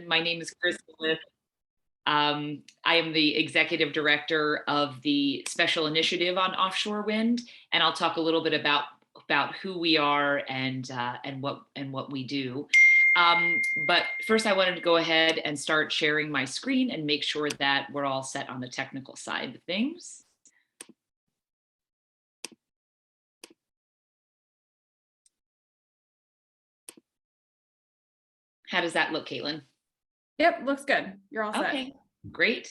My name is Kris. I am the executive director of the Special Initiative on Offshore Wind, and I'll talk a little bit about who we are and what we do. But first, I wanted to go ahead and start sharing my screen and make sure that we're all set on the technical side of things. How does that look, Caitlin? Yep, looks good. You're all set. Okay, great.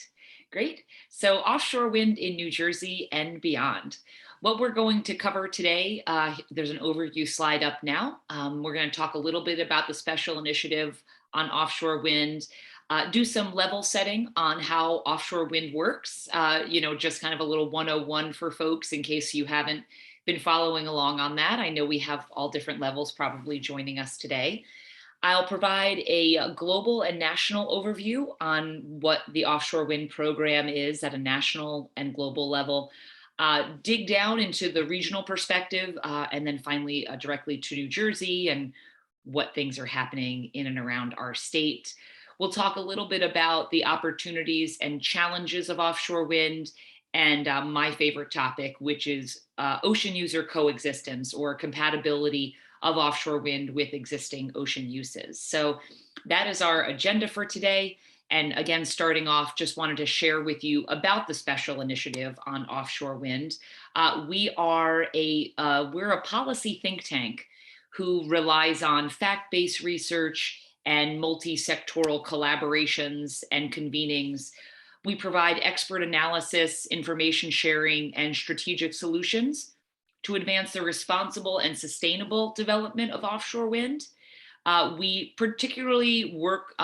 So offshore wind in New Jersey and beyond. What we're going to cover today, there's an overview slide up now. We're going to talk a little bit about the special initiative on offshore wind, do some level setting on how offshore wind works, just kind of a little 101 for folks in case you haven't been following along on that. I know we have all different levels probably joining us today. I'll provide a global and national overview on what the offshore wind program is at a national and global level, dig down into the regional perspective, and then finally directly to New Jersey and what things are happening in and around our state. We'll talk a little bit about the opportunities and challenges of offshore wind and my favorite topic, which is ocean user coexistence or compatibility of offshore wind with existing ocean uses. So that is our agenda for today. And again, starting off, just wanted to share with you about the special initiative on offshore wind. We're a policy think tank who relies on fact-based research and multi-sectoral collaborations and convenings. We provide expert analysis, information sharing, and strategic solutions to advance the responsible and sustainable development of offshore wind. We particularly work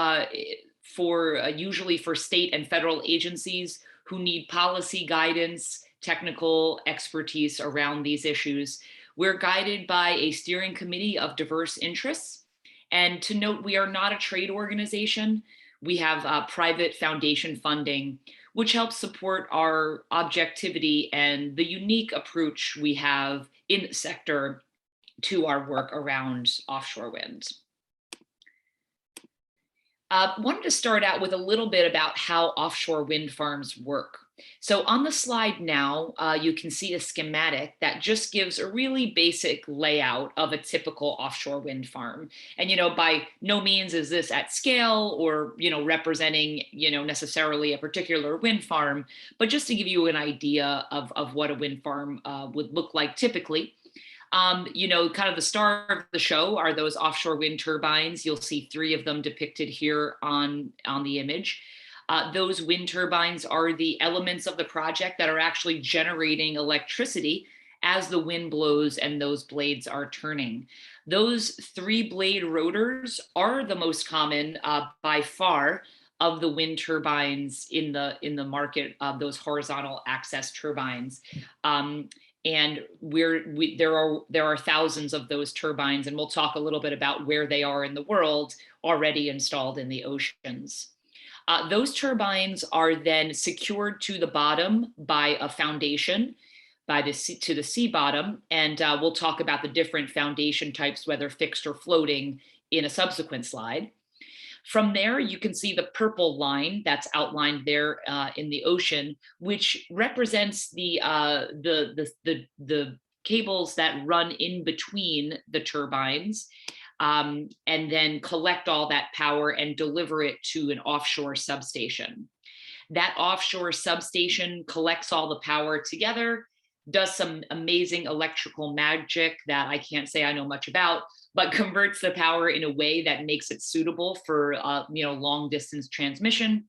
usually for state and federal agencies who need policy guidance, technical expertise around these issues. We're guided by a steering committee of diverse interests. And to note, we are not a trade organization. We have private foundation funding, which helps support our objectivity and the unique approach we have in the sector to our work around offshore wind. Wanted to start out with a little bit about how offshore wind farms work. So on the slide now, you can see a schematic that just gives a really basic layout of a typical offshore wind farm. And, by no means is this at scale or, representing, necessarily a particular wind farm, but just to give you an idea of what a wind farm would look like typically. Kind of the star of the show are those offshore wind turbines. You'll see 3 of them depicted here on the image. Those wind turbines are the elements of the project that are actually generating electricity as the wind blows and those blades are turning. Those 3-blade rotors are the most common by far of the wind turbines in the market, those horizontal access turbines. And there are thousands of those turbines, and we'll talk a little bit about where they are in the world already installed in the oceans. Those turbines are then secured to the bottom by a foundation, to the sea bottom, and we'll talk about the different foundation types, whether fixed or floating, in a subsequent slide. From there, you can see the purple line that's outlined there in the ocean, which represents the cables that run in between the turbines, and then collect all that power and deliver it to an offshore substation. That offshore substation collects all the power together, does some amazing electrical magic that I can't say I know much about, but converts the power in a way that makes it suitable for long distance transmission.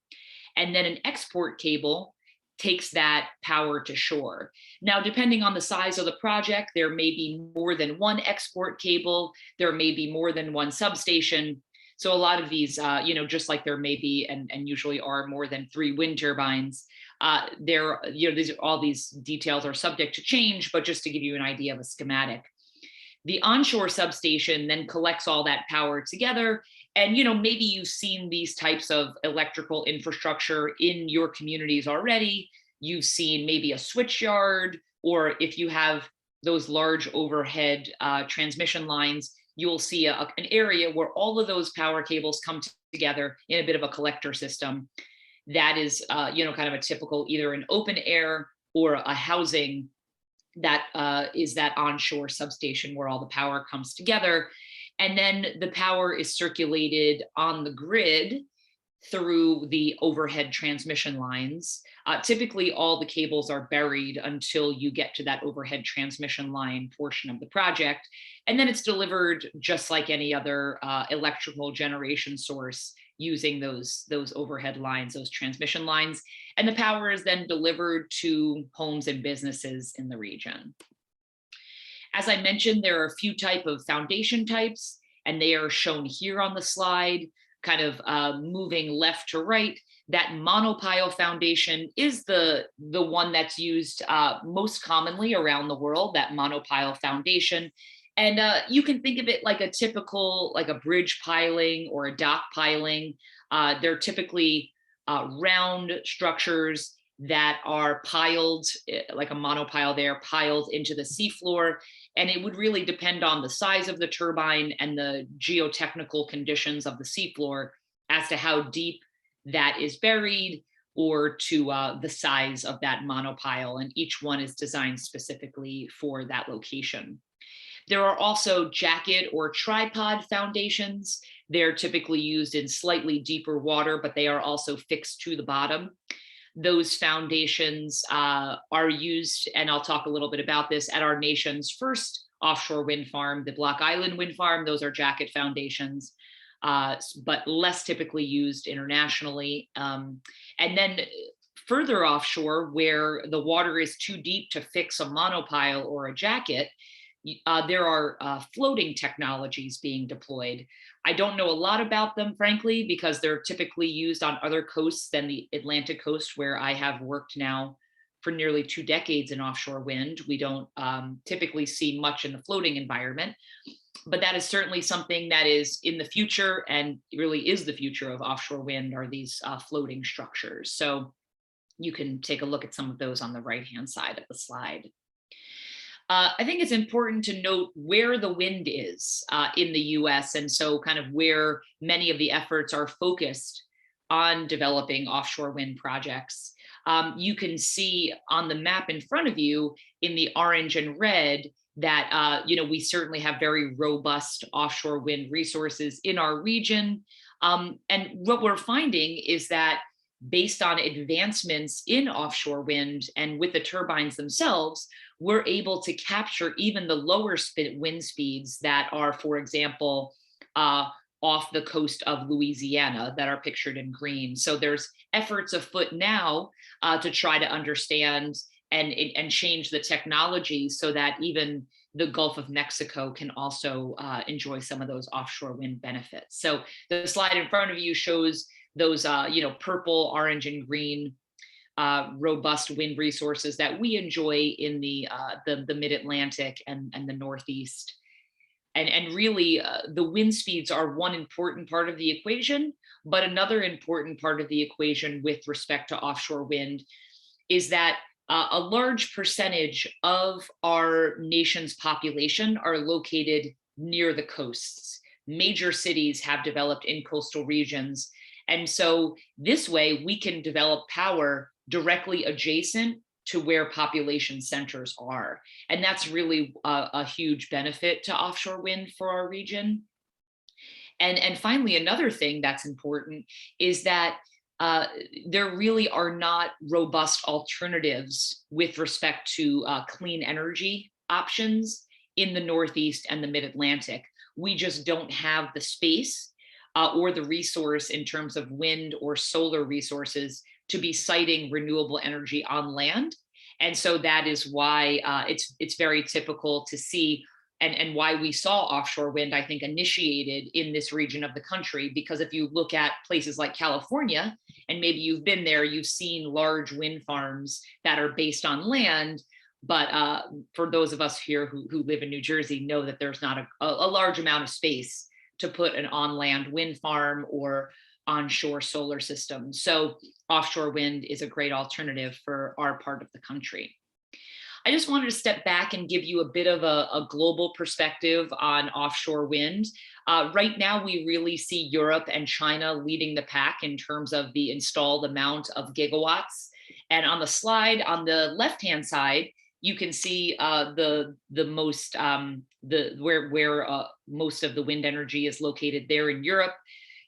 And then an export cable takes that power to shore. Now, depending on the size of the project, there may be more than one export cable, there may be more than one substation. So a lot of these, just like there may be and usually are more than 3 wind turbines, all these details are subject to change, but just to give you an idea of a schematic. The onshore substation then collects all that power together. And, maybe you've seen these types of electrical infrastructure in your communities already. You've seen maybe a switch yard, or if you have those large overhead transmission lines, you'll see an area where all of those power cables come together in a bit of a collector system. That is, kind of a typical either an open air or a housing that is that onshore substation where all the power comes together. And then the power is circulated on the grid through the overhead transmission lines. Typically, all the cables are buried until you get to that overhead transmission line portion of the project. And then it's delivered just like any other electrical generation source using those overhead lines, those transmission lines. And the power is then delivered to homes and businesses in the region. As I mentioned, there are a few type of foundation types, and they are shown here on the slide, kind of moving left to right. That monopile foundation is the one that's used most commonly around the world, that monopile foundation. And you can think of it like a typical, like a bridge piling or a dock piling. They're typically round structures that are piled, like a monopile there, piled into the seafloor. And it would really depend on the size of the turbine and the geotechnical conditions of the seafloor as to how deep that is buried, or to the size of that monopile. And each one is designed specifically for that location. There are also jacket or tripod foundations. They're typically used in slightly deeper water, but they are also fixed to the bottom. Those foundations are used, and I'll talk a little bit about this, at our nation's first offshore wind farm, the Block Island Wind Farm. Those are jacket foundations, but less typically used internationally. And then further offshore, where the water is too deep to fix a monopile or a jacket, there are floating technologies being deployed. I don't know a lot about them, frankly, because they're typically used on other coasts than the Atlantic coast, where I have worked now for nearly 2 decades in offshore wind. We don't typically see much in the floating environment, but that is certainly something that is in the future, and really is the future of offshore wind, are these floating structures. So you can take a look at some of those on the right-hand side of the slide. I think it's important to note where the wind is in the US, and so kind of where many of the efforts are focused on developing offshore wind projects. You can see on the map in front of you in the orange and red that we certainly have very robust offshore wind resources in our region. And what we're finding is that based on advancements in offshore wind and with the turbines themselves, we're able to capture even the lower wind speeds that are, for example, off the coast of Louisiana that are pictured in green. So there's efforts afoot now to try to understand and change the technology so that even the Gulf of Mexico can also enjoy some of those offshore wind benefits. So the slide in front of you shows those purple, orange, and green robust wind resources that we enjoy in the mid-Atlantic and the Northeast. And really, the wind speeds are one important part of the equation, but another important part of the equation with respect to offshore wind is that a large percentage of our nation's population are located near the coasts. Major cities have developed in coastal regions. And so this way we can develop power directly adjacent to where population centers are. And that's really a huge benefit to offshore wind for our region. And finally, another thing that's important is that there really are not robust alternatives with respect to clean energy options in the Northeast and the Mid-Atlantic. We just don't have the space or the resource in terms of wind or solar resources to be siting renewable energy on land. And so that is why it's very typical to see, and why we saw offshore wind, I think, initiated in this region of the country. Because if you look at places like California, and maybe you've been there, you've seen large wind farms that are based on land. But for those of us here who live in New Jersey, know that there's not a large amount of space to put an on-land wind farm or onshore solar system. So offshore wind is a great alternative for our part of the country. I just wanted to step back and give you a bit of a global perspective on offshore wind. Right now, we really see Europe and China leading the pack in terms of the installed amount of gigawatts. And on the slide on the left-hand side, you can see where most of the wind energy is located there in Europe.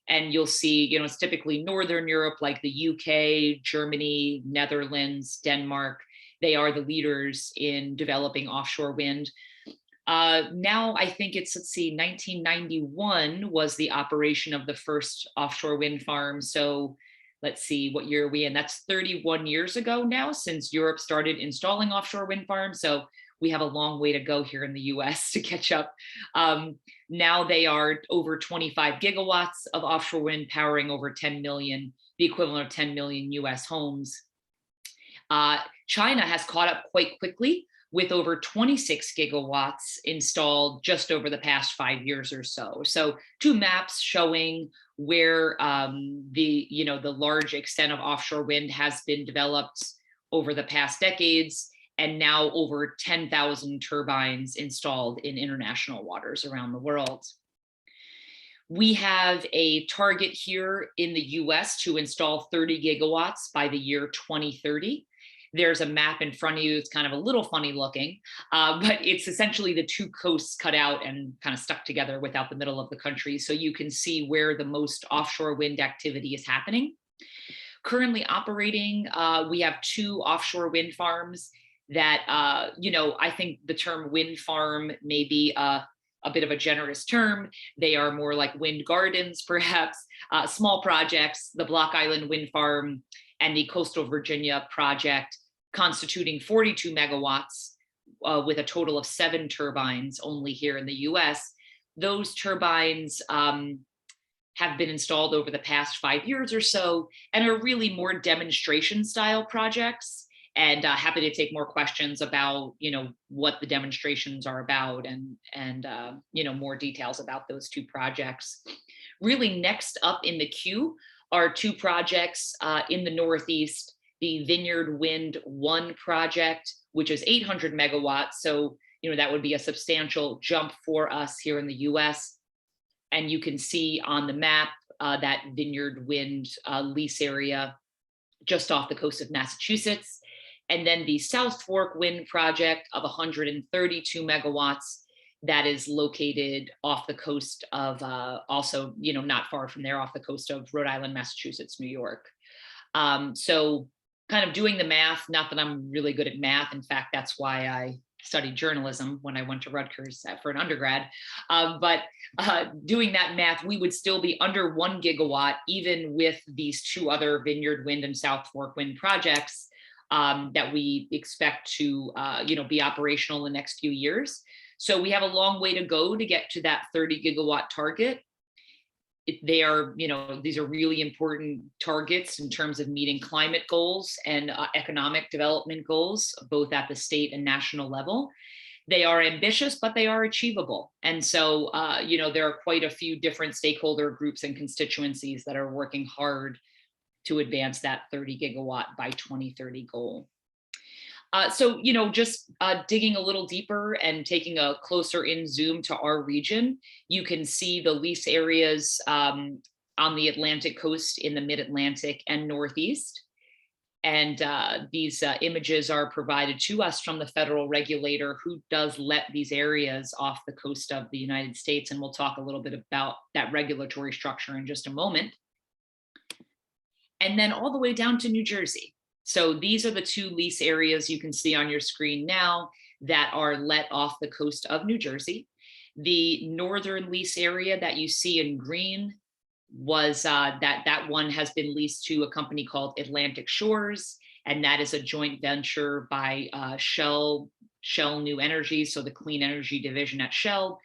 And you'll see, it's typically Northern Europe, like the UK, Germany, Netherlands, Denmark. They are the leaders in developing offshore wind. Now, I think it's, 1991 was the operation of the first offshore wind farm. So let's see, what year are we in? That's 31 years ago now since Europe started installing offshore wind farms. So we have a long way to go here in the US to catch up. Now they are over 25 gigawatts of offshore wind powering over 10 million, the equivalent of 10 million US homes. China has caught up quite quickly with over 26 gigawatts installed just over the past 5 years or so. So two maps showing where the large extent of offshore wind has been developed over the past decades, and now over 10,000 turbines installed in international waters around the world. We have a target here in the US to install 30 gigawatts by the year 2030. There's a map in front of you. It's kind of a little funny looking, but it's essentially the two coasts cut out and kind of stuck together without the middle of the country. So you can see where the most offshore wind activity is happening. Currently operating, we have 2 offshore wind farms that, I think the term wind farm may be a bit of a generous term. They are more like wind gardens, perhaps, small projects, the Block Island Wind Farm and the Coastal Virginia project, constituting 42 megawatts with a total of 7 turbines only here in the US. Those turbines have been installed over the past 5 years or so and are really more demonstration style projects. And happy to take more questions about, what the demonstrations are about and more details about those 2 projects. Really next up in the queue are 2 projects in the Northeast, the Vineyard Wind 1 project, which is 800 megawatts. So, that would be a substantial jump for us here in the US. And you can see on the map that Vineyard Wind lease area just off the coast of Massachusetts. And then the South Fork Wind project of 132 megawatts that is located off the coast of also, not far from there, off the coast of Rhode Island, Massachusetts, New York. So kind of doing the math, not that I'm really good at math. In fact, that's why I studied journalism when I went to Rutgers for an undergrad. But doing that math, we would still be under 1 gigawatt, even with these 2 other Vineyard Wind and South Fork Wind projects that we expect to, be operational in the next few years. So we have a long way to go to get to that 30 gigawatt target. They are, these are really important targets in terms of meeting climate goals and economic development goals, both at the state and national level. They are ambitious, but they are achievable. And so, there are quite a few different stakeholder groups and constituencies that are working hard to advance that 30 gigawatt by 2030 goal. So, just digging a little deeper and taking a closer in zoom to our region, you can see the lease areas on the Atlantic coast in the Mid-Atlantic and Northeast. And these images are provided to us from the federal regulator who does let these areas off the coast of the United States. And we'll talk a little bit about that regulatory structure in just a moment. And then all the way down to New Jersey. So these are the 2 lease areas you can see on your screen now that are let off the coast of New Jersey. The northern lease area that you see in green was that one has been leased to a company called Atlantic Shores, and that is a joint venture by Shell New Energy, so the clean energy division at Shell,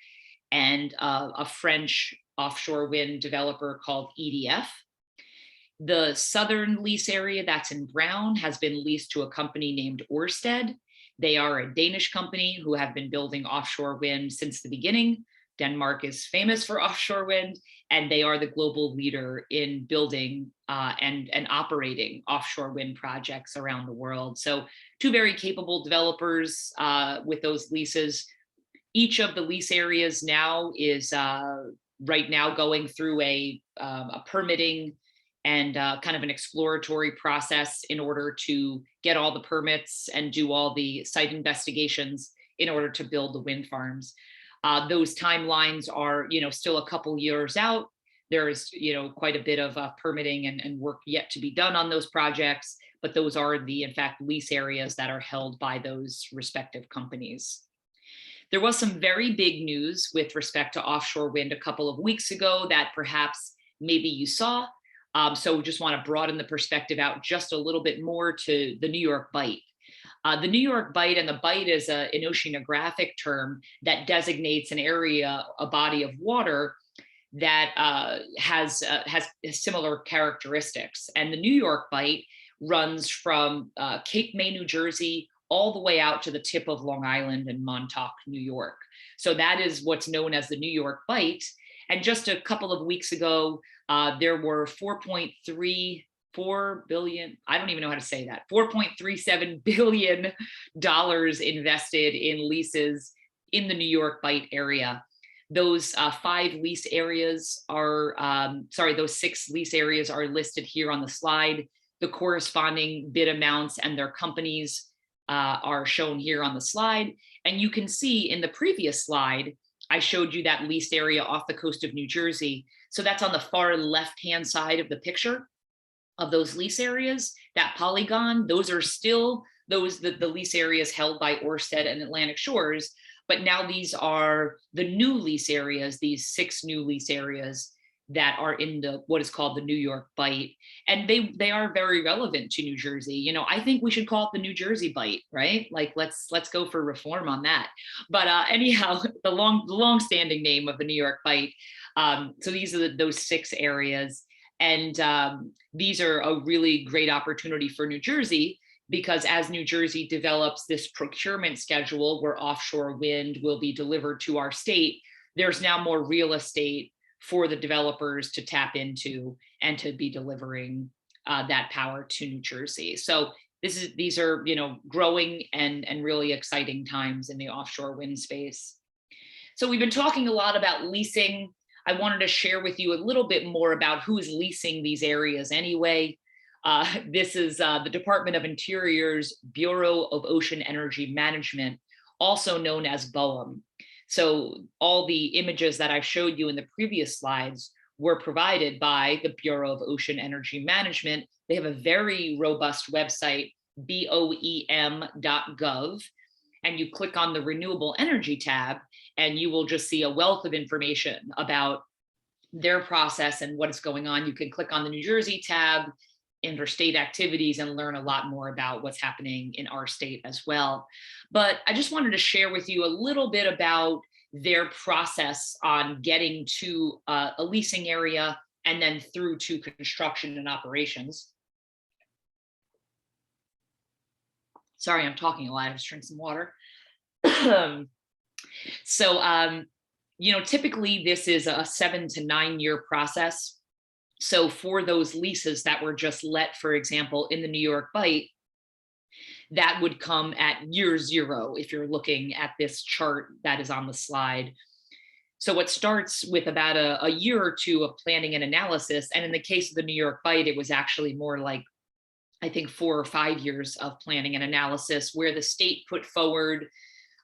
and a French offshore wind developer called EDF. The southern lease area that's in brown has been leased to a company named Ørsted. They are a Danish company who have been building offshore wind since the beginning, Denmark is famous for offshore wind, and they are the global leader in building and operating offshore wind projects around the world. So two very capable developers with those leases. Each of the lease areas now is right now going through a permitting and kind of an exploratory process in order to get all the permits and do all the site investigations in order to build the wind farms. Those timelines are, still a couple years out. There is, quite a bit of permitting and work yet to be done on those projects, but those are the, in fact, lease areas that are held by those respective companies. There was some very big news with respect to offshore wind a couple of weeks ago that perhaps maybe you saw. So just want to broaden the perspective out just a little bit more to the New York Bight. The New York Bight, and the Bight is an oceanographic term that designates an area, a body of water that has similar characteristics. And the New York Bight runs from Cape May, New Jersey, all the way out to the tip of Long Island and Montauk, New York. So that is what's known as the New York Bight. And just a couple of weeks ago, there were 4.34 billion, I don't even know how to say that, $4.37 billion invested in leases in the New York Bight area. Those those 6 lease areas are listed here on the slide. The corresponding bid amounts and their companies are shown here on the slide. And you can see in the previous slide, I showed you that leased area off the coast of New Jersey. So that's on the far left-hand side of the picture of those lease areas. That polygon, those are still the lease areas held by Ørsted and Atlantic Shores. But now these are the new lease areas, these 6 new lease areas that are in what is called the New York Bight. And they are very relevant to New Jersey. I think we should call it the New Jersey Bight, right? Like, let's go for reform on that. But anyhow, the long-standing name of the New York Bight. So these are those 6 areas. And these are a really great opportunity for New Jersey, because as New Jersey develops this procurement schedule where offshore wind will be delivered to our state, there's now more real estate for the developers to tap into and to be delivering that power to New Jersey. So these are growing and really exciting times in the offshore wind space. So we've been talking a lot about leasing. I wanted to share with you a little bit more about who's leasing these areas anyway. This is the Department of Interior's Bureau of Ocean Energy Management, also known as BOEM. So all the images that I showed you in the previous slides were provided by the Bureau of Ocean Energy Management. They have a very robust website, boem.gov, and you click on the Renewable Energy tab, and you will just see a wealth of information about their process and what is going on. You can click on the New Jersey tab, interstate activities, and learn a lot more about what's happening in our state as well. But I just wanted to share with you a little bit about their process on getting to a leasing area and then through to construction and operations. Sorry, I'm talking a lot. I just drink some water. So, typically this is a 7 to 9 year process. So for those leases that were just let, for example, in the New York Bight, that would come at year 0 if you're looking at this chart that is on the slide. So it starts with about a year or 2 of planning and analysis. And in the case of the New York Bight, it was actually more like, I think, 4 or 5 years of planning and analysis, where the state put forward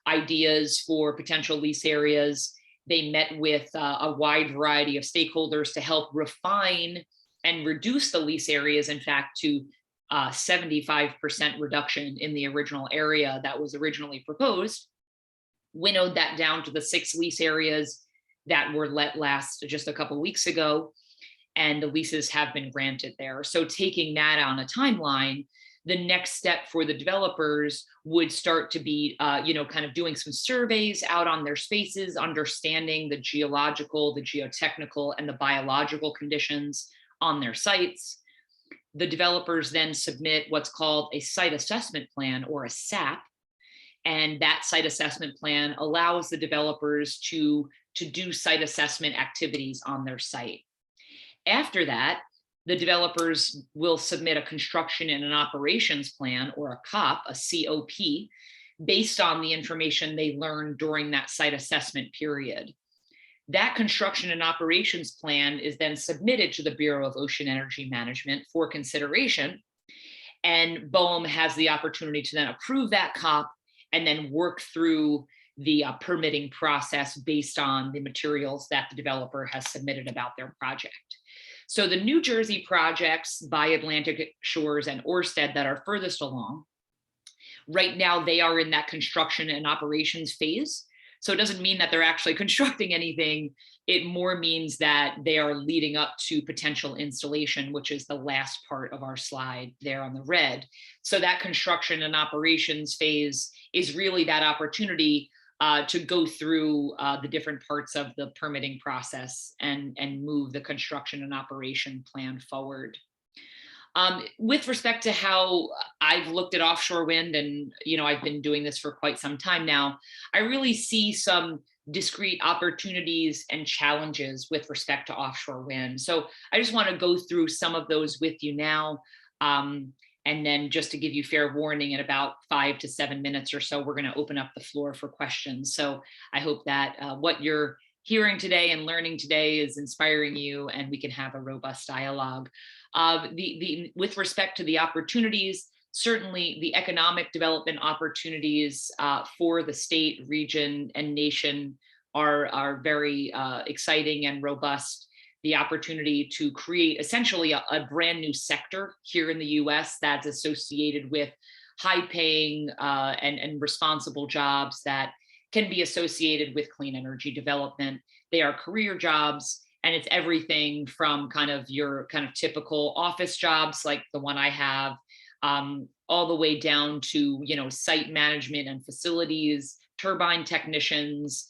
ideas for potential lease areas. They met with a wide variety of stakeholders to help refine and reduce the lease areas, in fact, to 75% reduction in the original area that was originally proposed, winnowed that down to the 6 lease areas that were let last just a couple weeks ago, and the leases have been granted there. So taking that on a timeline, the next step for the developers would start to be, kind of doing some surveys out on their spaces, understanding the geological, the geotechnical, and the biological conditions on their sites. The developers then submit what's called a site assessment plan, or a SAP, And that site assessment plan allows the developers to do site assessment activities on their site. After that, the developers will submit a construction and an operations plan, or a COP, a COP, based on the information they learned during that site assessment period. That construction and operations plan is then submitted to the Bureau of Ocean Energy Management for consideration. And BOEM has the opportunity to then approve that COP and then work through the permitting process based on the materials that the developer has submitted about their project. So the New Jersey projects by Atlantic Shores and Ørsted that are furthest along, right now they are in that construction and operations phase. So it doesn't mean that they're actually constructing anything. It more means that they are leading up to potential installation, which is the last part of our slide there on the red. So that construction and operations phase is really that opportunity to go through the different parts of the permitting process and move the construction and operation plan forward. With respect to how I've looked at offshore wind, and I've been doing this for quite some time now, I really see some discrete opportunities and challenges with respect to offshore wind. So I just want to go through some of those with you now. And then just to give you fair warning, in about 5 to 7 minutes or so, we're going to open up the floor for questions. So I hope that what you're hearing today and learning today is inspiring you, and we can have a robust dialogue. With respect to the opportunities, certainly the economic development opportunities for the state, region, and nation are very exciting and robust. The opportunity to create essentially a brand new sector here in the US that's associated with high-paying and responsible jobs that can be associated with clean energy development. They are career jobs, and it's everything from your typical office jobs like the one I have, all the way down to site management and facilities, turbine technicians,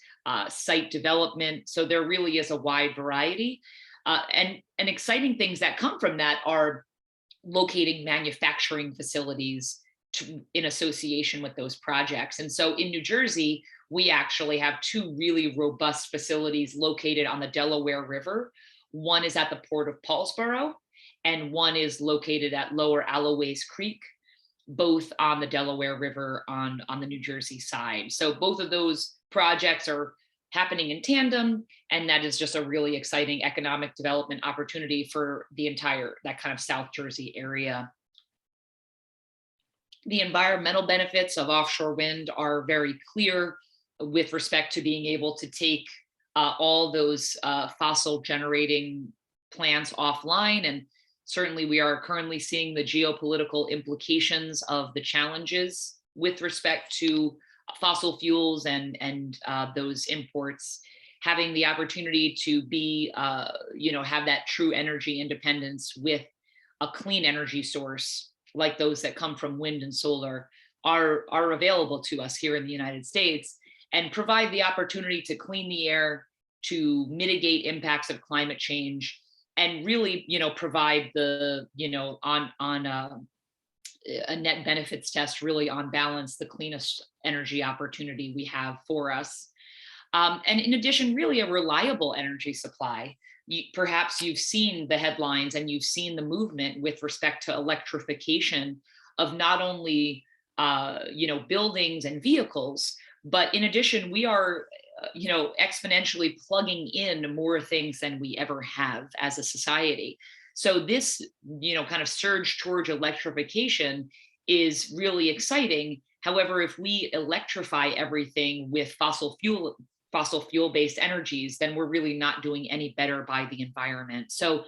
site development. So there really is a wide variety. And exciting things that come from that are locating manufacturing facilities in association with those projects. And so in New Jersey, we actually have 2 really robust facilities located on the Delaware River. One is at the Port of Paulsboro, and one is located at Lower Alloways Creek, both on the Delaware River on the New Jersey side. So both of those projects are happening in tandem, and that is just a really exciting economic development opportunity for the entire, that kind of South Jersey area. The environmental benefits of offshore wind are very clear with respect to being able to take all those fossil generating plants offline. And certainly we are currently seeing the geopolitical implications of the challenges with respect to fossil fuels and those imports. Having the opportunity to be, have that true energy independence with a clean energy source like those that come from wind and solar are available to us here in the United States, and provide the opportunity to clean the air, to mitigate impacts of climate change, and really, provide the, on a net benefits test, really on balance, the cleanest energy opportunity we have for us. And in addition, really a reliable energy supply. Perhaps you've seen the headlines and you've seen the movement with respect to electrification of not only buildings and vehicles, but in addition, we are exponentially plugging in more things than we ever have as a society. So this kind of surge towards electrification is really exciting. However, if we electrify everything with fossil fuel based energies, then we're really not doing any better by the environment. So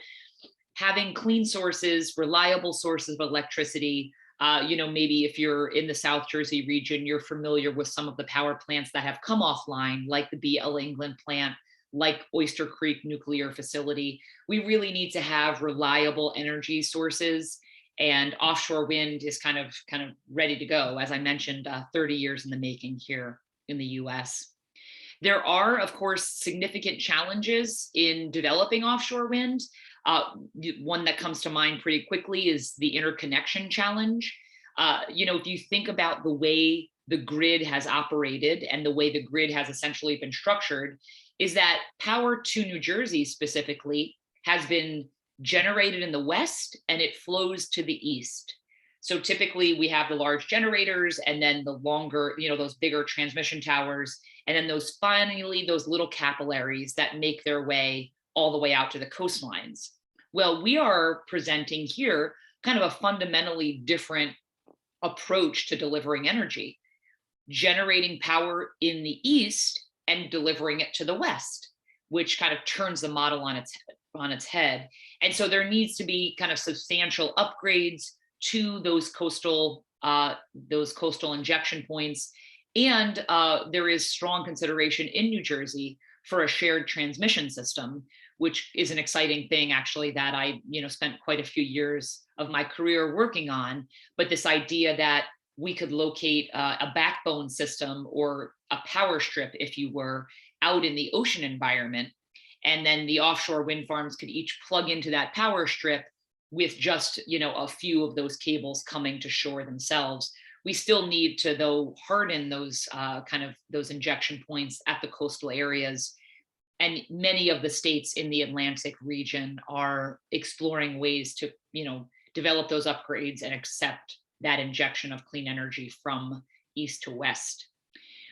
having clean sources, reliable sources of electricity, maybe if you're in the South Jersey region, you're familiar with some of the power plants that have come offline, like the BL England plant, like Oyster Creek nuclear facility. We really need to have reliable energy sources, and offshore wind is kind of ready to go. As I mentioned, 30 years in the making here in the US. There are, of course, significant challenges in developing offshore wind. One that comes to mind pretty quickly is the interconnection challenge. If you think about the way the grid has operated and the way the grid has essentially been structured is that power to New Jersey specifically has been generated in the west and it flows to the east. So typically we have the large generators and then the longer, those bigger transmission towers, and then those little capillaries that make their way all the way out to the coastlines. Well, we are presenting here kind of a fundamentally different approach to delivering energy, generating power in the east and delivering it to the west, which kind of turns the model on its head. And so there needs to be kind of substantial upgrades to those coastal injection points. And there is strong consideration in New Jersey for a shared transmission system, which is an exciting thing actually that I spent quite a few years of my career working on. But this idea that we could locate a backbone system or a power strip, if you were, out in the ocean environment, and then the offshore wind farms could each plug into that power strip with just a few of those cables coming to shore themselves. We still need to, though, harden those those injection points at the coastal areas. And many of the states in the Atlantic region are exploring ways to develop those upgrades and accept that injection of clean energy from east to west.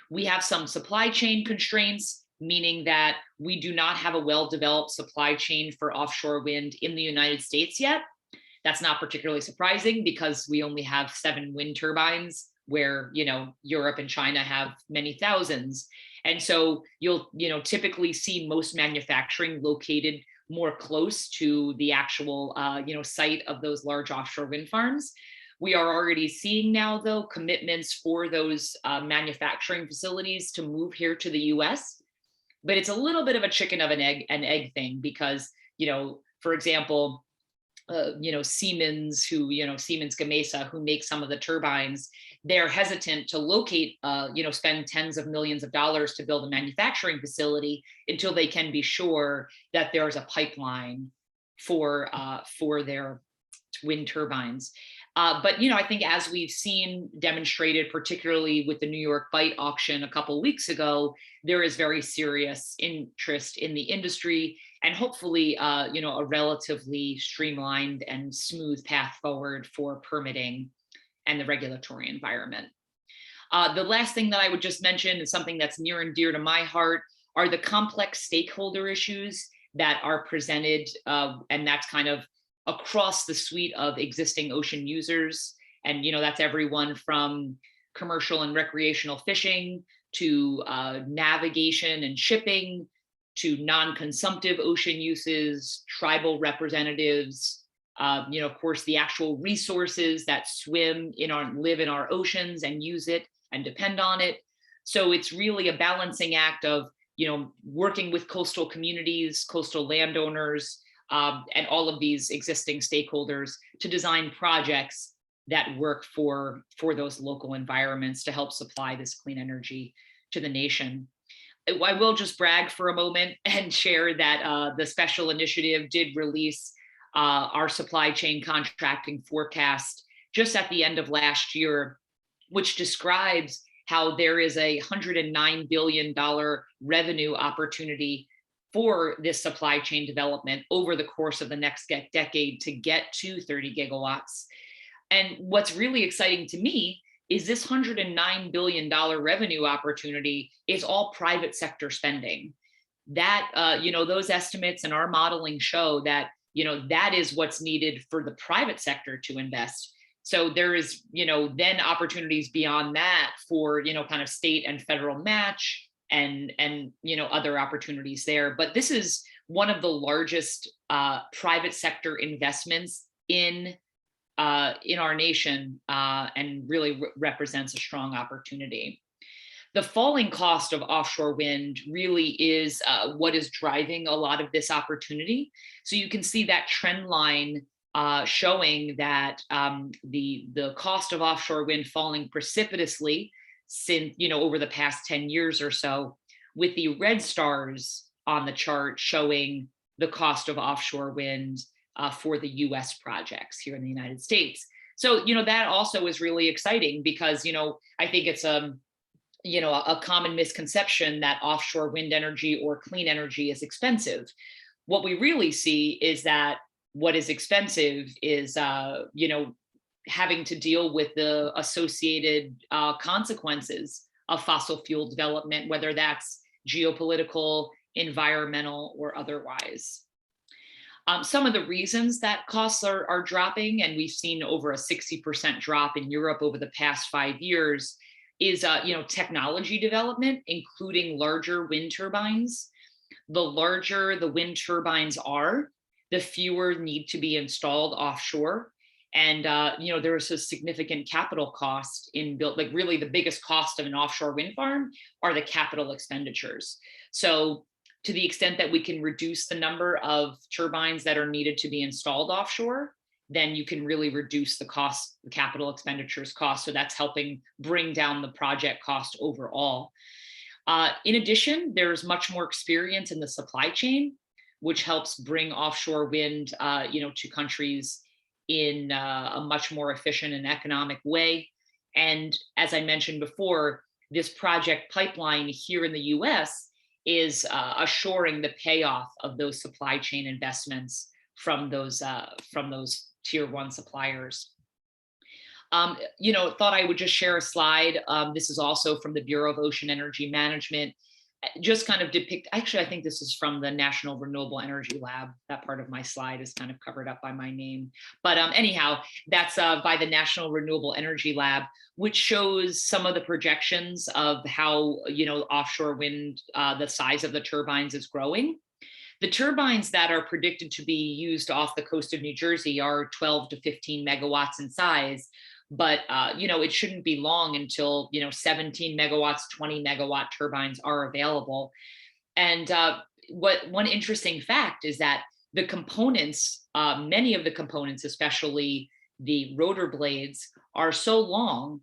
We have some supply chain constraints, meaning that we do not have a well-developed supply chain for offshore wind in the United States yet. That's not particularly surprising because we only have 7 wind turbines, where Europe and China have many thousands. And so you'll typically see most manufacturing located more close to the actual site of those large offshore wind farms. We are already seeing now, though, commitments for those manufacturing facilities to move here to the US. But it's a little bit of a chicken of an egg thing because, for example, Siemens, Siemens Gamesa, who makes some of the turbines, they're hesitant to locate, spend tens of millions of dollars to build a manufacturing facility until they can be sure that there's a pipeline for their wind turbines. But I think as we've seen demonstrated, particularly with the New York Bight auction a couple of weeks ago, there is very serious interest in the industry and hopefully, a relatively streamlined and smooth path forward for permitting and the regulatory environment. The last thing that I would just mention is something that's near and dear to my heart are the complex stakeholder issues that are presented, and that's kind of across the suite of existing ocean users. And, that's everyone from commercial and recreational fishing to navigation and shipping to non-consumptive ocean uses, tribal representatives, of course, the actual resources that live in our oceans and use it and depend on it. So it's really a balancing act of, working with coastal communities, coastal landowners, and all of these existing stakeholders to design projects that work for those local environments to help supply this clean energy to the nation. I will just brag for a moment and share that the special initiative did release our supply chain contracting forecast just at the end of last year, which describes how there is a $109 billion revenue opportunity for this supply chain development over the course of the next decade to get to 30 gigawatts. And what's really exciting to me is this $109 billion revenue opportunity is all private sector spending. That, those estimates and our modeling show that, that is what's needed for the private sector to invest. So there is, then opportunities beyond that for, kind of state and federal match and other opportunities there. But this is one of the largest private sector investments in our nation, and really represents a strong opportunity. The falling cost of offshore wind really is what is driving a lot of this opportunity. So you can see that trend line showing that the cost of offshore wind falling precipitously since, over the past 10 years or so, with the red stars on the chart showing the cost of offshore wind for the US projects here in the United States. So, that also is really exciting because, I think it's a common misconception that offshore wind energy or clean energy is expensive. What we really see is that what is expensive is, having to deal with the associated consequences of fossil fuel development, whether that's geopolitical, environmental, or otherwise. Some of the reasons that costs are dropping, and we've seen over a 60% drop in Europe over the past 5 years, is technology development, including larger wind turbines. The larger the wind turbines are, the fewer need to be installed offshore. And there's a significant capital cost in build. Like really, the biggest cost of an offshore wind farm are the capital expenditures. So to the extent that we can reduce the number of turbines that are needed to be installed offshore, then you can really reduce the cost, the capital expenditures cost. So that's helping bring down the project cost overall. In addition, there's much more experience in the supply chain, which helps bring offshore wind, to countries in a much more efficient and economic way. And as I mentioned before, this project pipeline here in the US is assuring the payoff of those supply chain investments from those tier one suppliers. Thought I would just share a slide. This is also from the Bureau of Ocean Energy Management. Just kind of depict, actually, I think this is from the National Renewable Energy Lab. That part of my slide is kind of covered up by my name. But anyhow, that's by the National Renewable Energy Lab, which shows some of the projections of how, offshore wind, the size of the turbines is growing. The turbines that are predicted to be used off the coast of New Jersey are 12 to 15 megawatts in size. But it shouldn't be long until 17 megawatts, 20 megawatt turbines are available. And one interesting fact is that the components, many of the components, especially the rotor blades, are so long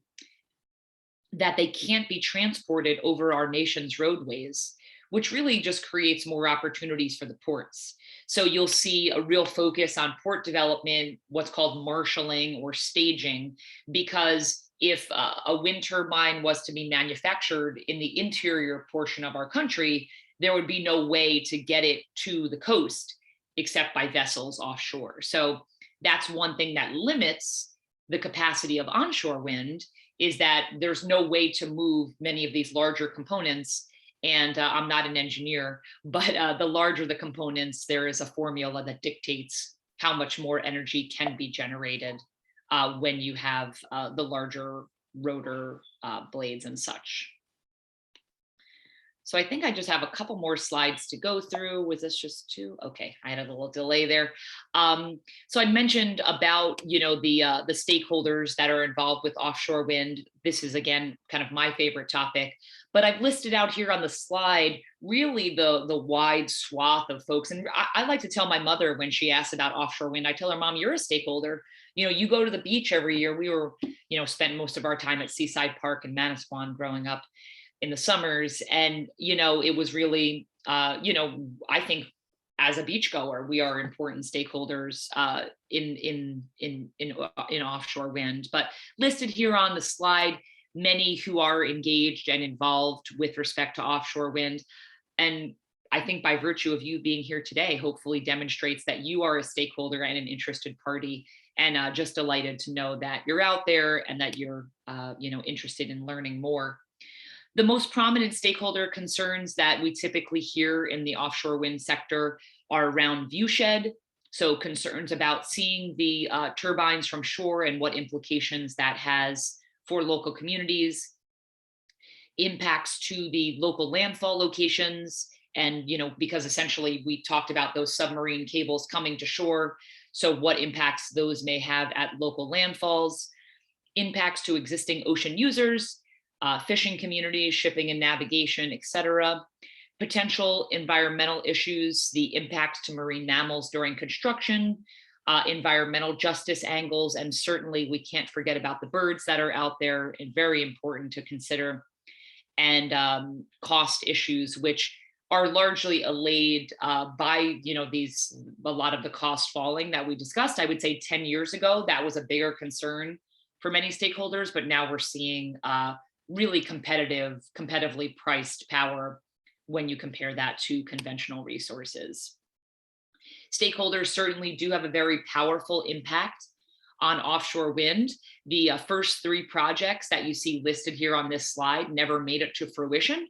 that they can't be transported over our nation's roadways, which really just creates more opportunities for the ports. So you'll see a real focus on port development, what's called marshaling or staging, because if a wind turbine was to be manufactured in the interior portion of our country, there would be no way to get it to the coast except by vessels offshore. So that's one thing that limits the capacity of onshore wind, is that there's no way to move many of these larger components. And I'm not an engineer, but the larger the components, there is a formula that dictates how much more energy can be generated when you have the larger rotor blades and such. So I think I just have a couple more slides to go through. Was this just two? Okay, I had a little delay there. So I mentioned about the stakeholders that are involved with offshore wind. This is again kind of my favorite topic, but I've listed out here on the slide really the wide swath of folks. And I like to tell my mother when she asks about offshore wind, I tell her, Mom, you're a stakeholder. You go to the beach every year. We were spent most of our time at Seaside Park in Manasquan growing up in the summers. And, it was really, I think as a beachgoer, we are important stakeholders in offshore wind. But listed here on the slide, many who are engaged and involved with respect to offshore wind. And I think by virtue of you being here today, hopefully demonstrates that you are a stakeholder and an interested party. And just delighted to know that you're out there and that you're, interested in learning more. The most prominent stakeholder concerns that we typically hear in the offshore wind sector are around viewshed. So concerns about seeing the turbines from shore and what implications that has for local communities, impacts to the local landfall locations. And, because essentially we talked about those submarine cables coming to shore. So what impacts those may have at local landfalls, impacts to existing ocean users, fishing communities, shipping and navigation, et cetera. Potential environmental issues, the impacts to marine mammals during construction, environmental justice angles, and certainly we can't forget about the birds that are out there and very important to consider, and cost issues, which are largely allayed by, a lot of the cost falling that we discussed. I would say 10 years ago, that was a bigger concern for many stakeholders, but now we're seeing really competitively priced power when you compare that to conventional resources. Stakeholders certainly do have a very powerful impact on offshore wind. The first 3 projects that you see listed here on this slide never made it to fruition.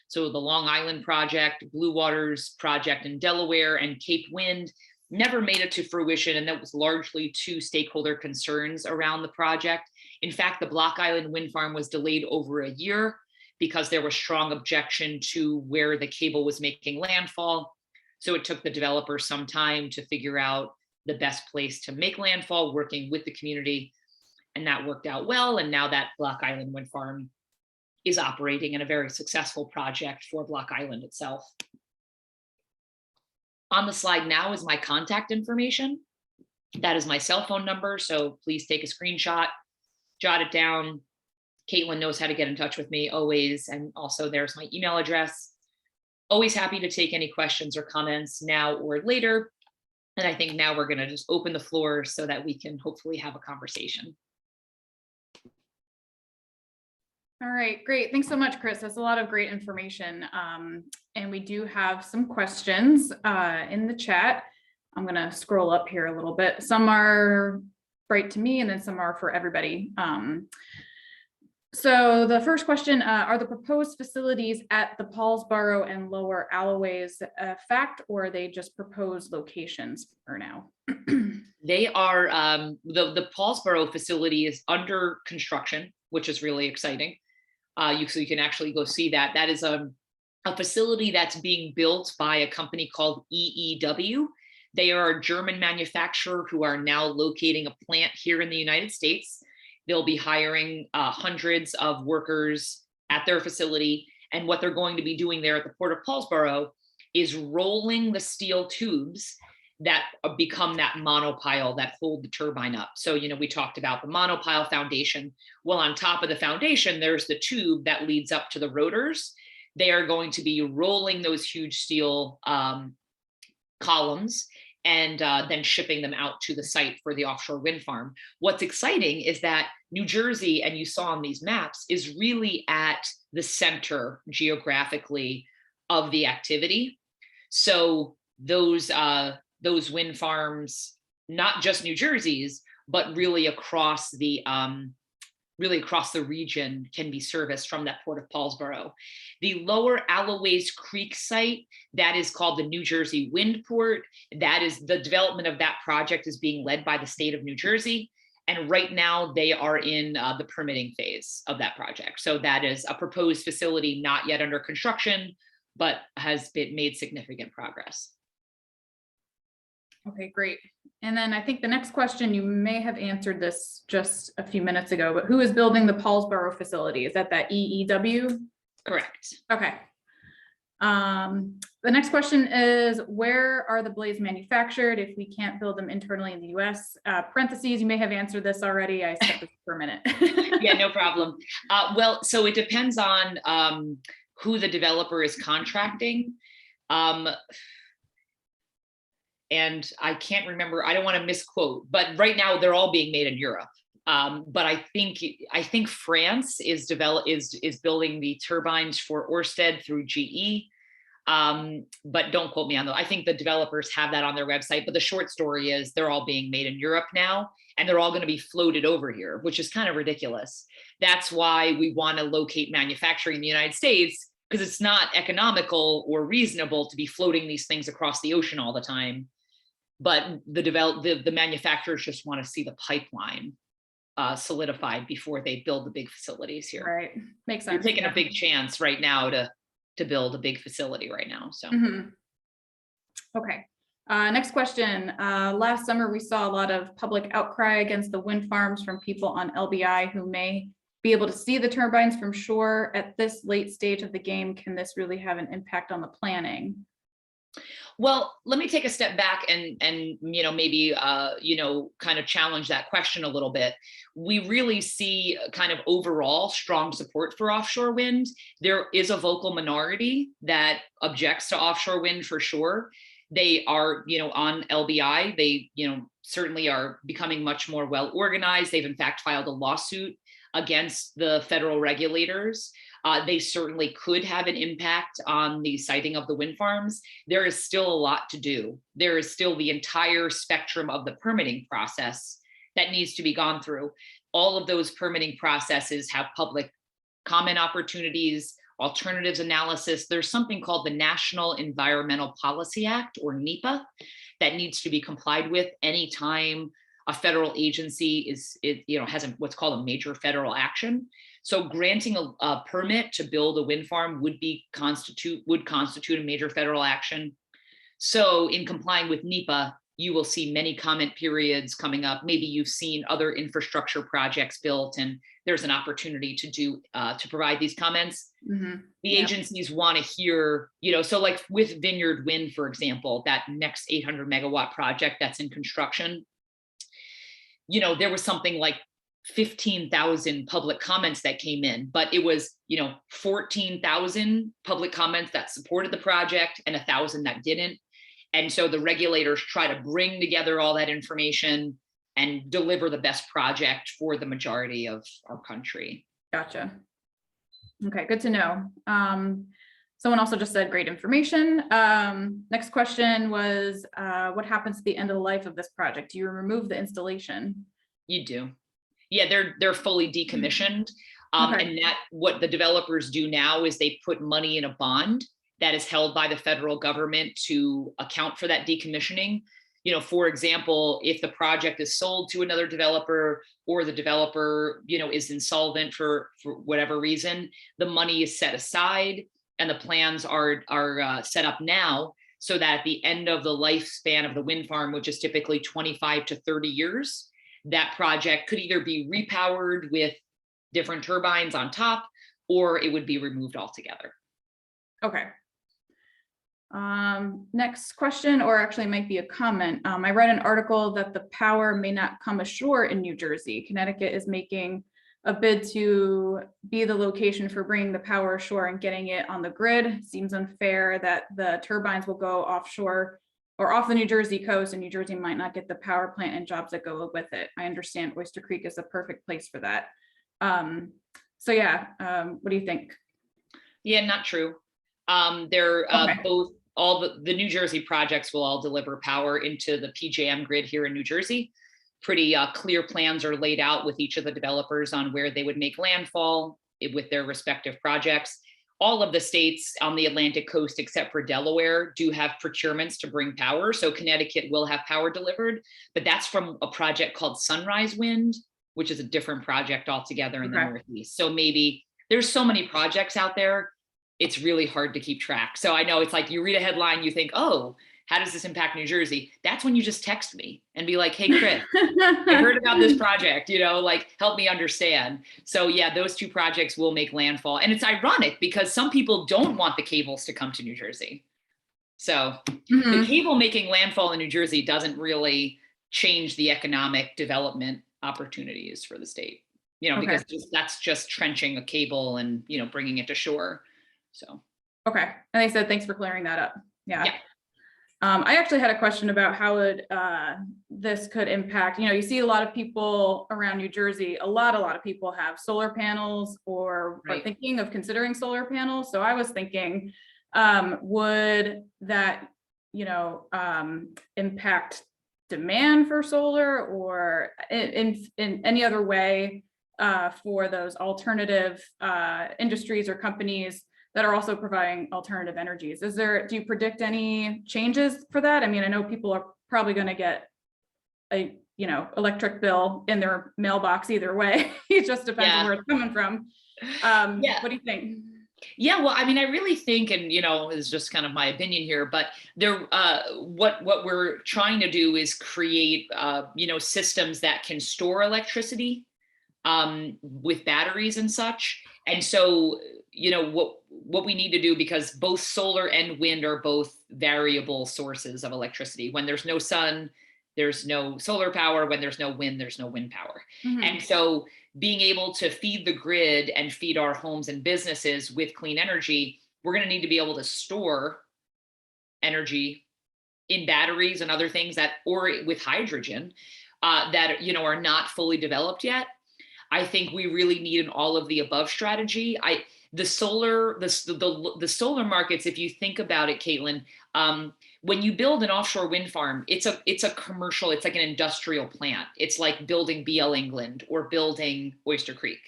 So the Long Island project, Blue Waters project in Delaware, and Cape Wind never made it to fruition, and that was largely to stakeholder concerns around the project. In fact, the Block Island wind farm was delayed over a year because there was strong objection to where the cable was making landfall. So it took the developer some time to figure out the best place to make landfall, working with the community, and that worked out well. And now that Block Island wind farm is operating in a very successful project for Block Island itself. On the slide now is my contact information. That is my cell phone number, so please take a screenshot, jot it down. Caitlin knows how to get in touch with me always, and also there's my email address. Always happy to take any questions or comments now or later. And I think now we're going to just open the floor so that we can hopefully have a conversation. All right, great. Thanks so much, Kris. That's a lot of great information. And we do have some questions in the chat. I'm going to scroll up here a little bit. Some are right to me and then some are for everybody. So the first question, are the proposed facilities at the Paulsboro and Lower Alloways a fact, or are they just proposed locations for now? They are, the Paulsboro facility is under construction, which is really exciting. So you can actually go see that. That is a facility that's being built by a company called EEW. They are a German manufacturer who are now locating a plant here in the United States. They'll be hiring hundreds of workers at their facility. And what they're going to be doing there at the Port of Paulsboro is rolling the steel tubes that become that monopile that hold the turbine up. So, we talked about the Monopyle Foundation. Well, on top of the foundation, there's the tube that leads up to the rotors. They are going to be rolling those huge steel columns and then shipping them out to the site for the offshore wind farm. What's exciting is that New Jersey, and you saw on these maps, is really at the center geographically of the activity. So those wind farms, not just New Jersey's, but really across the region, can be serviced from that Port of Paulsboro. The Lower Alloways Creek site, that is called the New Jersey Wind Port. That is, the development of that project is being led by the state of New Jersey. And right now they are in the permitting phase of that project. So that is a proposed facility, not yet under construction, but has been made significant progress. Okay, great. And then I think the next question, you may have answered this just a few minutes ago, but who is building the Paulsboro facility? Is that EEW? Correct. Okay. The next question is, where are the blades manufactured if we can't build them internally in the US? Parentheses, you may have answered this already. I stepped this for a minute. Yeah, no problem. Well, so it depends on who the developer is contracting. And I can't remember, I don't want to misquote, but right now they're all being made in Europe. But I think France is building the turbines for Ørsted through GE. But don't quote me on that. I think the developers have that on their website, but the short story is they're all being made in Europe now, and they're all going to be floated over here, which is kind of ridiculous. That's why we want to locate manufacturing in the United States, because it's not economical or reasonable to be floating these things across the ocean all the time. But the manufacturers just want to see the pipeline solidified before they build the big facilities here. Right, makes sense. You're taking a big chance right now to build a big facility right now. So. Okay. Next question. Last summer, we saw a lot of public outcry against the wind farms from people on LBI who may be able to see the turbines from shore. At this late stage of the game, can this really have an impact on the planning? Well, let me take a step back and maybe kind of challenge that question a little bit. We really see kind of overall strong support for offshore wind. There is a vocal minority that objects to offshore wind for sure. They are, on LBI. They, certainly are becoming much more well organized. They've in fact filed a lawsuit against the federal regulators. They certainly could have an impact on the siting of the wind farms. There is still a lot to do. There is still the entire spectrum of the permitting process that needs to be gone through. All of those permitting processes have public comment opportunities, alternatives analysis. There's something called the National Environmental Policy Act, or NEPA, that needs to be complied with anytime a federal agency has what's called a major federal action. So granting a permit to build a wind farm would constitute a major federal action. So in complying with NEPA, you will see many comment periods coming up. Maybe you've seen other infrastructure projects built, and there's an opportunity to provide these comments. Mm-hmm. The agencies want to hear, so like with Vineyard Wind, for example, that next 800 megawatt project that's in construction, there was something like 15,000 public comments that came in, but it was, 14,000 public comments that supported the project and 1,000 that didn't. And so the regulators try to bring together all that information and deliver the best project for the majority of our country. Gotcha. Okay, good to know. Someone also just said great information. Next question was, what happens at the end of the life of this project? Do you remove the installation? You do. Yeah, they're fully decommissioned. Okay. And that what the developers do now is they put money in a bond that is held by the federal government to account for that decommissioning. For example, if the project is sold to another developer, or the developer, is insolvent for whatever reason, the money is set aside and the plans are set up now so that at the end of the lifespan of the wind farm, which is typically 25 to 30 years, that project could either be repowered with different turbines on top, or it would be removed altogether. Okay. Next question, or actually might be a comment. I read an article that the power may not come ashore in New Jersey. Connecticut is making a bid to be the location for bringing the power ashore and getting it on the grid. Seems unfair that the turbines will go offshore or off the New Jersey coast, and New Jersey might not get the power plant and jobs that go with it. I understand Oyster Creek is a perfect place for that. So yeah, what do you think? Yeah, not true. They're Okay. both, all the New Jersey projects will all deliver power into the PJM grid here in New Jersey. Pretty clear plans are laid out with each of the developers on where they would make landfall with their respective projects. All of the states on the Atlantic coast, except for Delaware, do have procurements to bring power. So Connecticut will have power delivered, but that's from a project called Sunrise Wind, which is a different project altogether in the Northeast. So maybe there's so many projects out there, it's really hard to keep track. So I know it's like you read a headline, you think, oh, how does this impact New Jersey? That's when you just text me and be like, hey, Kris, I heard about this project, help me understand. So yeah, those two projects will make landfall. And it's ironic because some people don't want the cables to come to New Jersey. So the cable making landfall in New Jersey doesn't really change the economic development opportunities for the state, because that's just trenching a cable and, bringing it to shore. So. Okay. And they said, thanks for clearing that up. Yeah. I actually had a question about how this could impact, you see a lot of people around New Jersey, a lot of people have solar panels or are thinking of considering solar panels. So I was thinking, would that, impact demand for solar, or in any other way for those alternative industries or companies that are also providing alternative energies? Do you predict any changes for that? I mean, I know people are probably going to get a, electric bill in their mailbox either way. It just depends on where it's coming from. What do you think? Yeah, well, I mean, I really think, and it's just kind of my opinion here, but what we're trying to do is create systems that can store electricity with batteries and such. And so, what we need to do, because both solar and wind are both variable sources of electricity. When there's no sun, there's no solar power. When there's no wind, there's no wind power. And so being able to feed the grid and feed our homes and businesses with clean energy, we're going to need to be able to store energy in batteries and other things that, or with hydrogen, that, are not fully developed yet. I think we really need an all of the above strategy. The solar markets, if you think about it, Caitlin, when you build an offshore wind farm, it's a commercial, it's like an industrial plant. It's like building BL England or building Oyster Creek.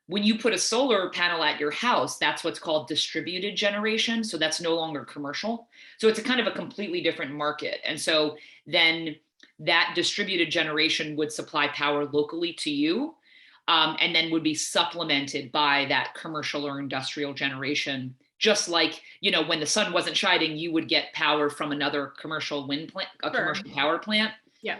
When you put a solar panel at your house, that's what's called distributed generation. So that's no longer commercial. So it's a kind of a completely different market. And so then that distributed generation would supply power locally to you, and then would be supplemented by that commercial or industrial generation. Just like, when the sun wasn't shining, you would get power from another commercial wind plant, a commercial power plant. Yeah.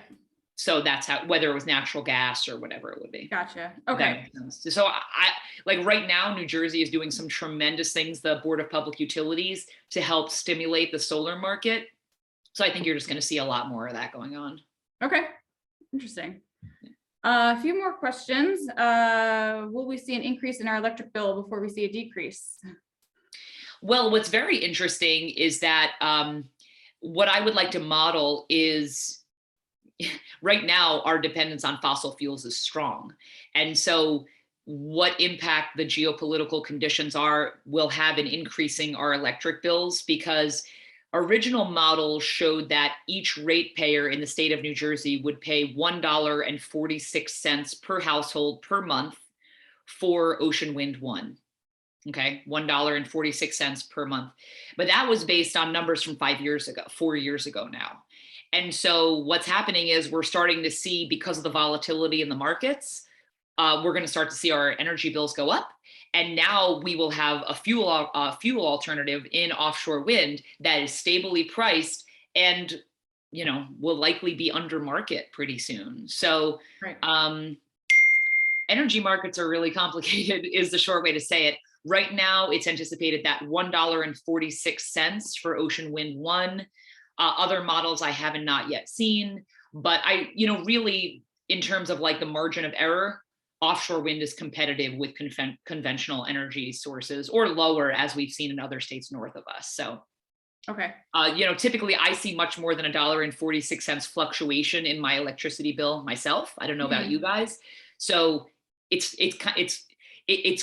So that's how, whether it was natural gas or whatever it would be. Gotcha. Okay. So I like right now, New Jersey is doing some tremendous things, the Board of Public Utilities, to help stimulate the solar market. So I think you're just going to see a lot more of that going on. Okay. Interesting. A few more questions. Will we see an increase in our electric bill before we see a decrease? Well, what's very interesting is that what I would like to model is, right now, our dependence on fossil fuels is strong. And so what impact the geopolitical conditions will have in increasing our electric bills, because original models showed that each ratepayer in the state of New Jersey would pay $1.46 per household per month for Ocean Wind 1. Okay, $1.46 per month. But that was based on numbers from 4 years ago now. And so what's happening is we're starting to see, because of the volatility in the markets, we're going to start to see our energy bills go up. And now we will have a fuel alternative in offshore wind that is stably priced and, will likely be under market pretty soon. So energy markets are really complicated is the short way to say it. Right now, it's anticipated that $1.46 for Ocean Wind 1. Other models I haven't not yet seen, but really in terms of like the margin of error, offshore wind is competitive with conventional energy sources, or lower, as we've seen in other states north of us. So, okay. Typically I see much more than $1.46 fluctuation in my electricity bill myself. I don't know about you guys. So it's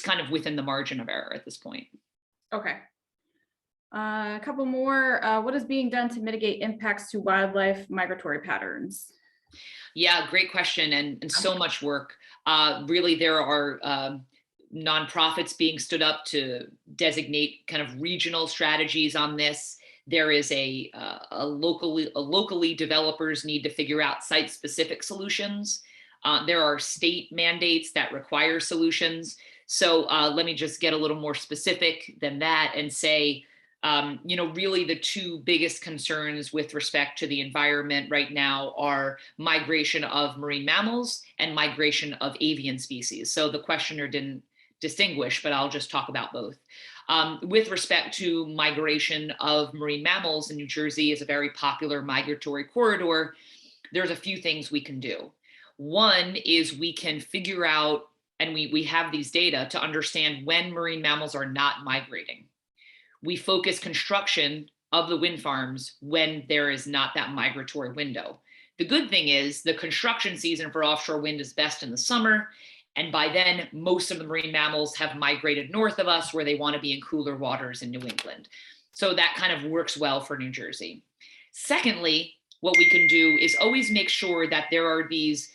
kind of within the margin of error at this point. Okay. A couple more. What is being done to mitigate impacts to wildlife migratory patterns? Yeah, great question, and so much work. Really, there are nonprofits being stood up to designate kind of regional strategies on this. There is locally developers need to figure out site-specific solutions. There are state mandates that require solutions. So let me just get a little more specific than that and say, really the two biggest concerns with respect to the environment right now are migration of marine mammals and migration of avian species. So the questioner didn't distinguish, but I'll just talk about both. With respect to migration of marine mammals, in New Jersey is a very popular migratory corridor. There's a few things we can do. One is we can figure out, and we have these data to understand when marine mammals are not migrating. We focus construction of the wind farms when there is not that migratory window. The good thing is the construction season for offshore wind is best in the summer. And by then, most of the marine mammals have migrated north of us, where they want to be in cooler waters in New England. So that kind of works well for New Jersey. Secondly, what we can do is always make sure that there are these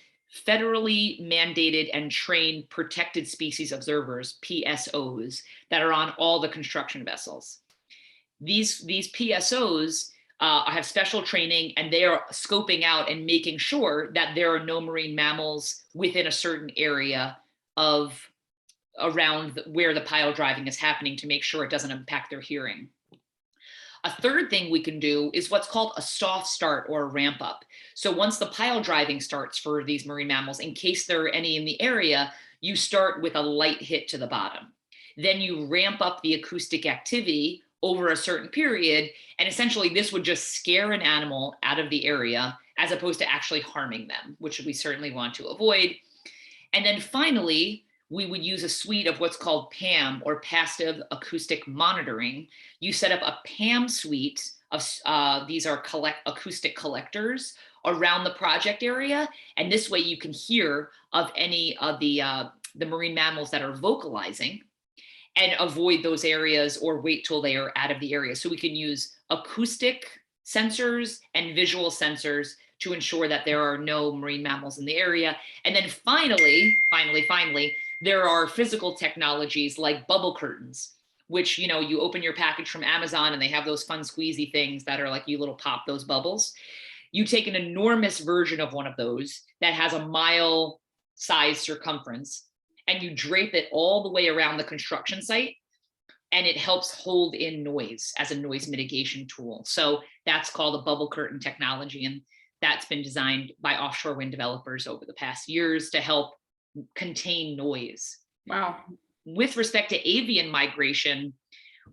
federally mandated and trained protected species observers, PSOs, that are on all the construction vessels. These PSOs have special training, and they are scoping out and making sure that there are no marine mammals within a certain area around where the pile driving is happening, to make sure it doesn't impact their hearing. A third thing we can do is what's called a soft start or a ramp up. So once the pile driving starts for these marine mammals, in case there are any in the area, you start with a light hit to the bottom. Then you ramp up the acoustic activity over a certain period. And essentially this would just scare an animal out of the area as opposed to actually harming them, which we certainly want to avoid. And then finally, we would use a suite of what's called PAM, or passive acoustic monitoring. You set up a PAM suite of these are acoustic collectors around the project area. And this way you can hear of any of the marine mammals that are vocalizing and avoid those areas or wait till they are out of the area. So we can use acoustic sensors and visual sensors to ensure that there are no marine mammals in the area. And then finally, there are physical technologies like bubble curtains, which, you know, you open your package from Amazon and they have those fun squeezy things that are like you little pop those bubbles. You take an enormous version of one of those that has a mile size circumference and you drape it all the way around the construction site, and it helps hold in noise as a noise mitigation tool. So that's called a bubble curtain technology. And that's been designed by offshore wind developers over the past years to help contain noise. Wow. With respect to avian migration,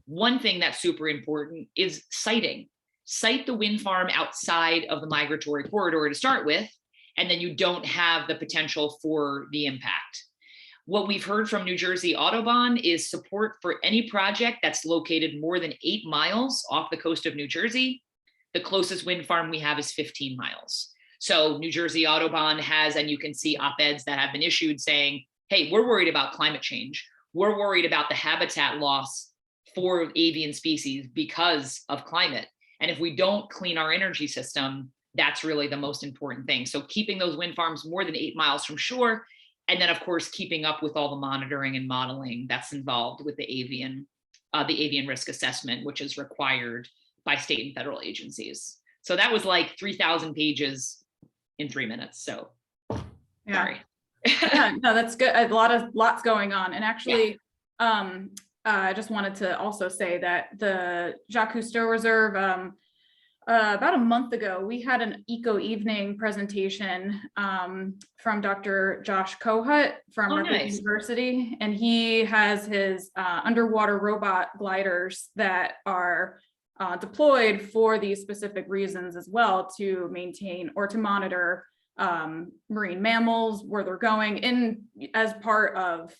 one thing that's super important is siting. Site the wind farm outside of the migratory corridor to start with, and then you don't have the potential for the impact. What we've heard from New Jersey Audubon is support for any project that's located more than 8 miles off the coast of New Jersey. The closest wind farm we have is 15 miles. So New Jersey Audubon has, and you can see op-eds that have been issued saying, hey, we're worried about climate change. We're worried about the habitat loss for avian species because of climate. And if we don't clean our energy system, that's really the most important thing. So keeping those wind farms more than 8 miles from shore, and then of course, keeping up with all the monitoring and modeling that's involved with the avian risk assessment, which is required by state and federal agencies. So that was like 3,000 pages in 3 minutes. So yeah. Sorry. Yeah, no, that's good. Lots going on. And actually, I just wanted to also say that the Jacques Cousteau Reserve, about a month ago, we had an eco evening presentation from Dr. Josh Kohut from Rutgers University, and he has his underwater robot gliders that are deployed for these specific reasons as well, to maintain or to monitor marine mammals, where they're going in as part of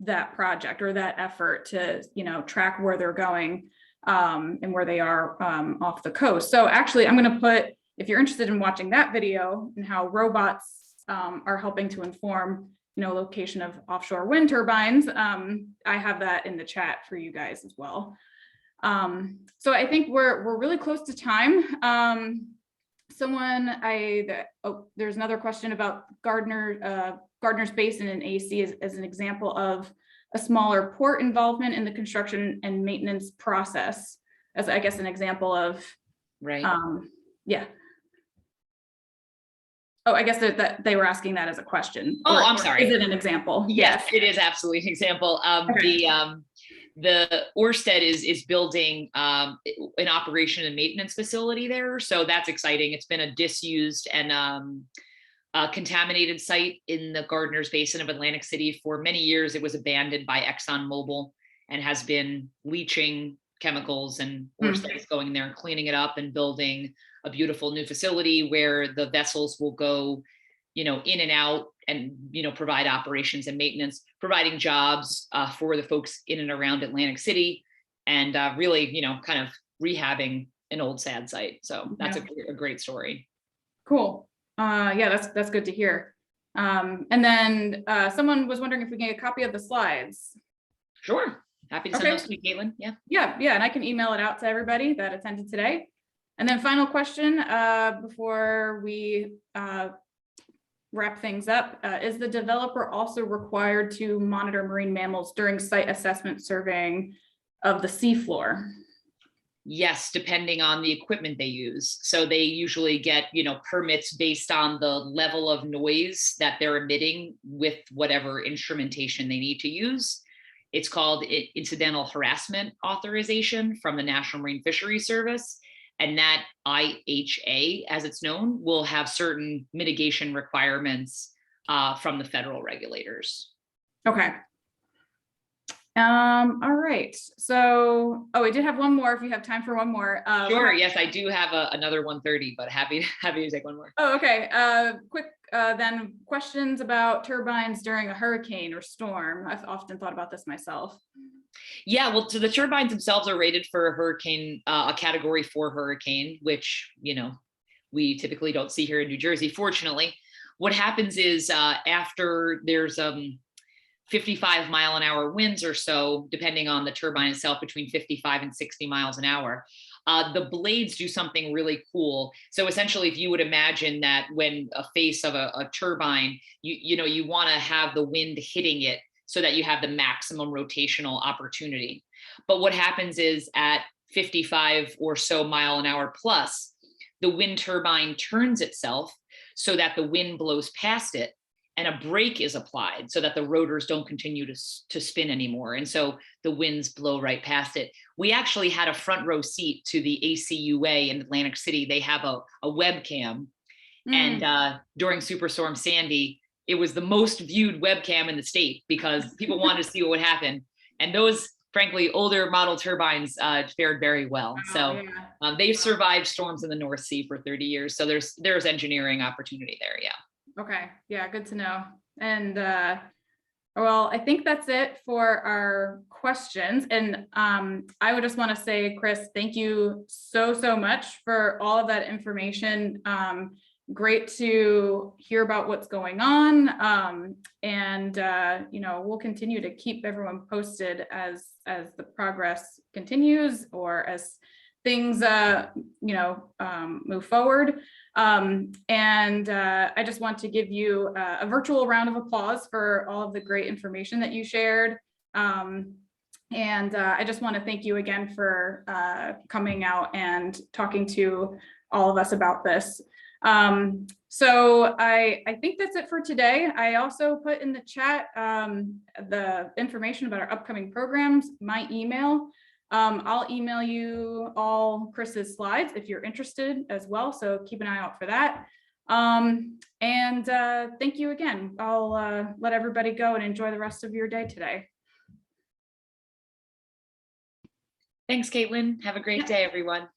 that project or that effort to, you know, track where they're going and where they are off the coast. So actually, I'm going to put, if you're interested in watching that video and how robots are helping to inform, you know, location of offshore wind turbines, I have that in the chat for you guys as well. So I think we're really close to time. There's another question about Gardner's Basin and AC as an example of a smaller port involvement in the construction and maintenance process, as I guess an example of, right. Yeah. Oh, I guess that they were asking that as a question. Oh, I'm sorry. Is it an example? Yes, it is absolutely an example. Okay. The Ørsted is building an operation and maintenance facility there. So that's exciting. It's been a disused and contaminated site in the Gardner's Basin of Atlantic City. For many years, it was abandoned by ExxonMobil and has been leaching chemicals, and Ørsted is going there and cleaning it up and building a beautiful new facility where the vessels will go, you know, in and out and, you know, provide operations and maintenance, providing jobs for the folks in and around Atlantic City, and really, you know, kind of rehabbing an old sad site. So that's a great story. Cool. Yeah, that's good to hear. And then someone was wondering if we can get a copy of the slides. Sure. Happy to send those to you, Caitlin. Yeah, and I can email it out to everybody that attended today. And then final question before we wrap things up, is the developer also required to monitor marine mammals during site assessment surveying of the seafloor? Yes, depending on the equipment they use. So they usually get, you know, permits based on the level of noise that they're emitting with whatever instrumentation they need to use. It's called Incidental Harassment Authorization from the National Marine Fisheries Service. And that IHA, as it's known, will have certain mitigation requirements from the federal regulators. Okay. All right. So, oh, we did have one more if you have time for one more. Sure. Yes, I do have another 1:30, but happy to take one more. Oh, okay. Quick, then questions about turbines during a hurricane or storm. I've often thought about this myself. Yeah, well, so the turbines themselves are rated for a hurricane, a Category 4 hurricane, which, we typically don't see here in New Jersey, fortunately. What happens is after there's 55-mile-an-hour winds or so, depending on the turbine itself, between 55 and 60 miles an hour, the blades do something really cool. So essentially, if you would imagine that when a face of a turbine, you want to have the wind hitting it so that you have the maximum rotational opportunity. But what happens is at 55 or so mile an hour plus, the wind turbine turns itself so that the wind blows past it, and a brake is applied so that the rotors don't continue to spin anymore. And so the winds blow right past it. We actually had a front row seat to the ACUA in Atlantic City. They have a webcam. And during Superstorm Sandy, it was the most viewed webcam in the state because people wanted to see what would happen. And those, frankly, older model turbines fared very well. Wow, so they've survived storms in the North Sea for 30 years. So there's engineering opportunity there. Yeah. Okay. Yeah. Good to know. And well, I think that's it for our questions. And I would just want to say, Kris, thank you so much for all of that information. Great to hear about what's going on. And we'll continue to keep everyone posted as the progress continues or as things move forward. And I just want to give you a virtual round of applause for all of the great information that you shared. And I just want to thank you again for coming out and talking to all of us about this. So I think that's it for today. I also put in the chat the information about our upcoming programs, my email. I'll email you all Kris's slides if you're interested as well. So keep an eye out for that. And thank you again. I'll let everybody go and enjoy the rest of your day today. Thanks, Caitlin. Have a great day, everyone.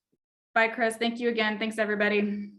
Bye, Kris. Thank you again. Thanks, everybody.